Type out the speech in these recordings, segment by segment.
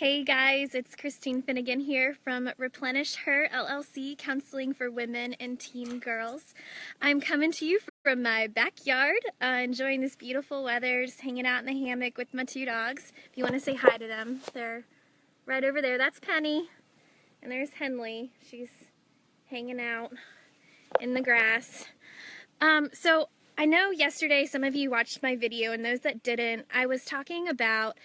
Hey guys, it's Christine Finnegan here from Replenish Her LLC, Counseling for Women and Teen Girls. I'm coming to you from my backyard, enjoying this beautiful weather, just hanging out in the hammock with my two dogs. If you want to say hi to them, they're right over there. That's Penny, and there's Henley. She's hanging out in the grass. So I know yesterday some of you watched my video, and those that didn't, I was talking about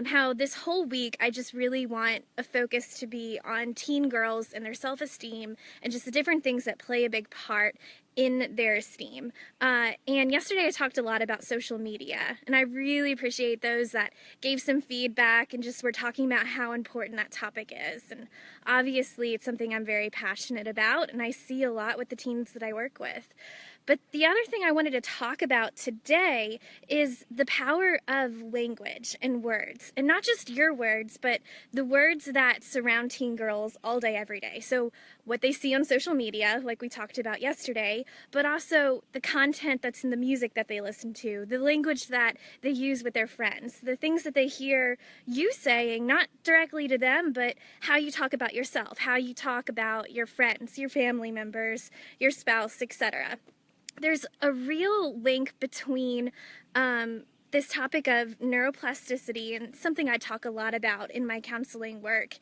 how this whole week I just really want a focus to be on teen girls and their self-esteem and just the different things that play a big part in their esteem. And yesterday I talked a lot about social media, and I really appreciate those that gave some feedback and just were talking about how important that topic is. And obviously it's something I'm very passionate about, and I see a lot with the teens that I work with. But the other thing I wanted to talk about today is the power of language and words. And not just your words, but the words that surround teen girls all day, every day. So what they see on social media, like we talked about yesterday, but also the content that's in the music that they listen to, the language that they use with their friends, the things that they hear you saying, not directly to them, but how you talk about yourself, how you talk about your friends, your family members, your spouse, etc. There's a real link between this topic of neuroplasticity, and something I talk a lot about in my counseling work,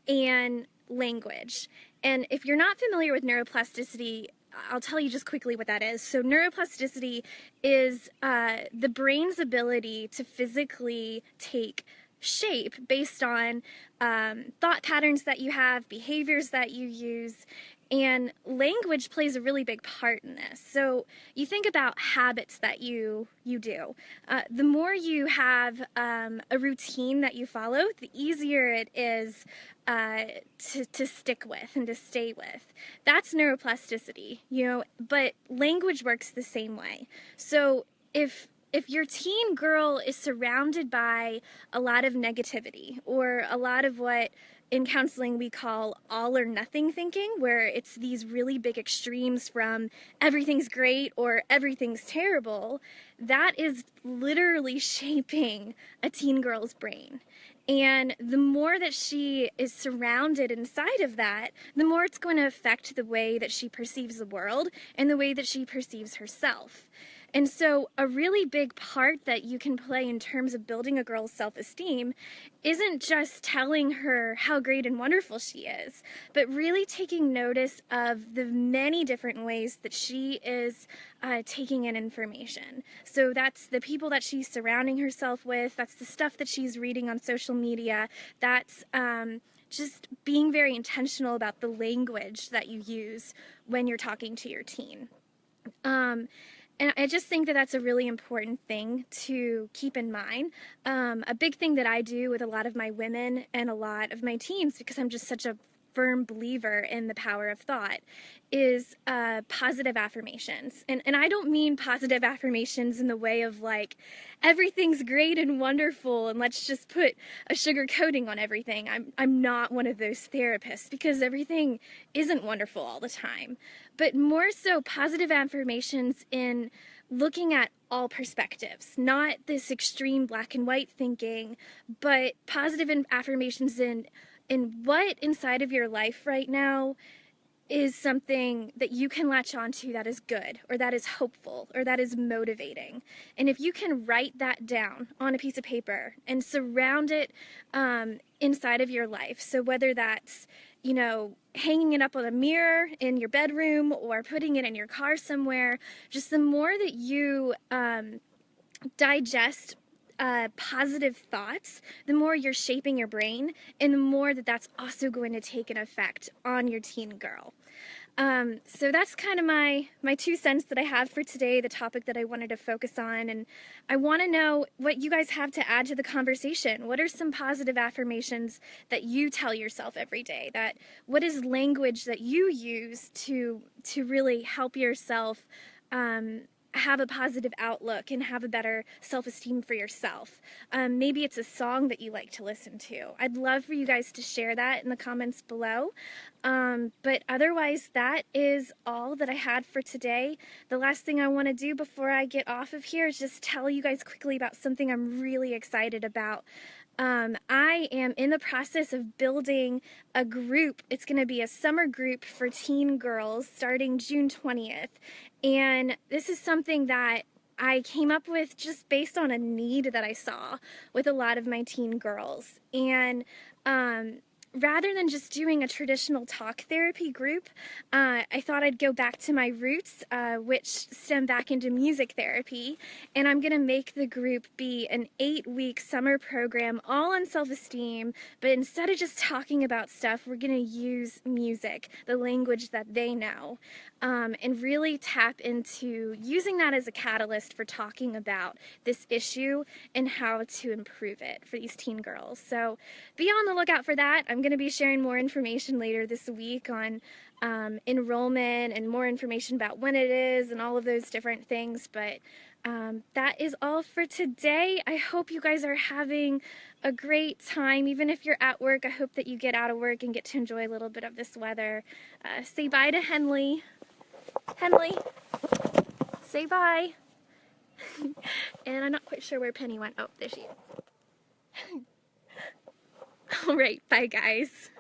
and language. And if you're not familiar with neuroplasticity, I'll tell you just quickly what that is. So neuroplasticity is the brain's ability to physically take shape based on thought patterns that you have, behaviors that you use, and language plays a really big part in this. So you think about habits that you do. The more you have a routine that you follow, the easier it is to stick with and to stay with. That's neuroplasticity, but language works the same way. So if your teen girl is surrounded by a lot of negativity, or a lot of what in counseling we call all or nothing thinking, where it's these really big extremes from everything's great or everything's terrible, that is literally shaping a teen girl's brain. And the more that she is surrounded inside of that, the more it's going to affect the way that she perceives the world and the way that she perceives herself. And so a really big part that you can play in terms of building a girl's self-esteem isn't just telling her how great and wonderful she is, but really taking notice of the many different ways that she is taking in information. So that's the people that she's surrounding herself with, that's the stuff that she's reading on social media, that's just being very intentional about the language that you use when you're talking to your teen. And I just think that that's a really important thing to keep in mind. A big thing that I do with a lot of my women and a lot of my teens, because I'm just such a firm believer in the power of thought, is positive affirmations. And I don't mean positive affirmations in the way of like, everything's great and wonderful and let's just put a sugar coating on everything. I'm not one of those therapists, because everything isn't wonderful all the time. But more so positive affirmations in looking at all perspectives, not this extreme black and white thinking, but positive affirmations in what inside of your life right now is something that you can latch onto that is good, or that is hopeful, or that is motivating. And if you can write that down on a piece of paper and surround it inside of your life, so whether that's, hanging it up on a mirror in your bedroom or putting it in your car somewhere, just the more that you digest positive thoughts, the more you're shaping your brain, and the more that that's also going to take an effect on your teen girl. So that's kind of my 2 cents that I have for today, the topic that I wanted to focus on. And I want to know what you guys have to add to the conversation. What are some positive affirmations that you tell yourself every day? What is language that you use to really help yourself have a positive outlook and have a better self-esteem for yourself? Maybe it's a song that you like to listen to. I'd love for you guys to share that in the comments below. But otherwise, that is all that I had for today. The last thing I want to do before I get off of here is just tell you guys quickly about something I'm really excited about. I am in the process of building a group. It's going to be a summer group for teen girls starting June 20th. And this is something that I came up with just based on a need that I saw with a lot of my teen girls. And rather than just doing a traditional talk therapy group, I thought I'd go back to my roots, which stem back into music therapy, and I'm going to make the group be an 8-week summer program all on self-esteem, but instead of just talking about stuff, we're going to use music, the language that they know, and really tap into using that as a catalyst for talking about this issue and how to improve it for these teen girls. So be on the lookout for that. I'm going to be sharing more information later this week on enrollment and more information about when it is and all of those different things. But that is all for today. I hope you guys are having a great time. Even if you're at work, I hope that you get out of work and get to enjoy a little bit of this weather. Say bye to Henley. Henley, say bye. And I'm not quite sure where Penny went. Oh, there she is. All right, bye guys.